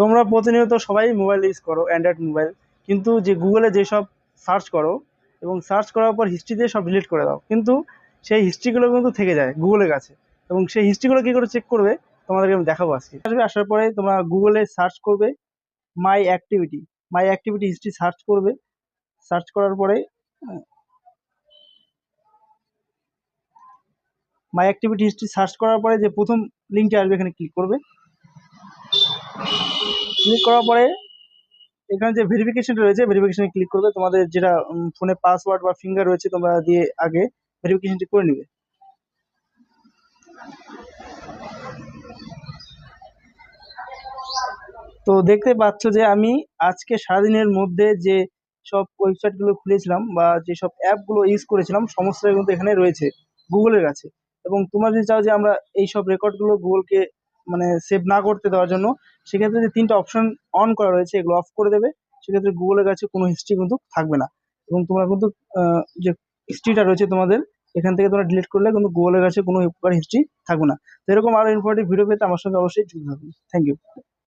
তোমরা প্রতিনিয়ত সবাই মোবাইল ইউজ করো, অ্যান্ড্রয়েড মোবাইল, কিন্তু যে গুগলে যেসব সার্চ করো এবং সার্চ করার পর হিস্ট্রি দিয়ে সব ডিলিট করে দাও, কিন্তু সেই হিস্ট্রিগুলো কিন্তু থেকে যায় গুগলের কাছে। এবং সেই হিস্ট্রিগুলো কি করে চেক করবে তোমাদেরকে আমি দেখাবো আজকে। আসবে, আসার পরে তোমরা গুগলে সার্চ করবে মাই অ্যাক্টিভিটি। মাই অ্যাক্টিভিটি হিস্ট্রি সার্চ করবে। সার্চ করার পরে মাই অ্যাক্টিভিটি হিস্ট্রি সার্চ করার পরে যে প্রথম লিঙ্কটা আসবে এখানে ক্লিক করবে। ক্লিক করার পরে এখানে যে ভেরিফিকেশন রয়েছে ভেরিফিকেশনে ক্লিক করবে। তোমাদের যেটা ফোনে পাসওয়ার্ড বা ফিঙ্গার রয়েছে তোমরা দিয়ে আগে ভেরিফিকেশনটি করে নিবে। তো দেখতে পাচ্ছ যে আমি আজকে সারাদিনের মধ্যে যে সব ওয়েবসাইটগুলো খুলেছিলাম বা যেসব অ্যাপগুলো ইউজ করেছিলাম সমস্তটাই কিন্তু এখানে রয়েছে গুগলের কাছে। এবং তোমরা যদি চাও যে আমরা এই সব রেকর্ডগুলো গুগলকে মানে সেভ না করতে দেওয়ার জন্য, সেক্ষেত্রে যে তিনটা অপশন অন করা রয়েছে এগুলো অফ করে দেবে। সেক্ষেত্রে গুগলের কাছে কোনো হিস্ট্রি কিন্তু থাকবে না। এবং তোমরা কিন্তু যে হিস্ট্রিটা রয়েছে তোমাদের এখান থেকে তোমরা ডিলিট করলে কিন্তু গুগলের কাছে কোনো প্রকার হিস্ট্রি থাকবে না। তো এরকম আরো ইনফরমেটিভ ভিডিও পেতে আমার সঙ্গে অবশ্যই যুক্ত থাকবে। Thank you.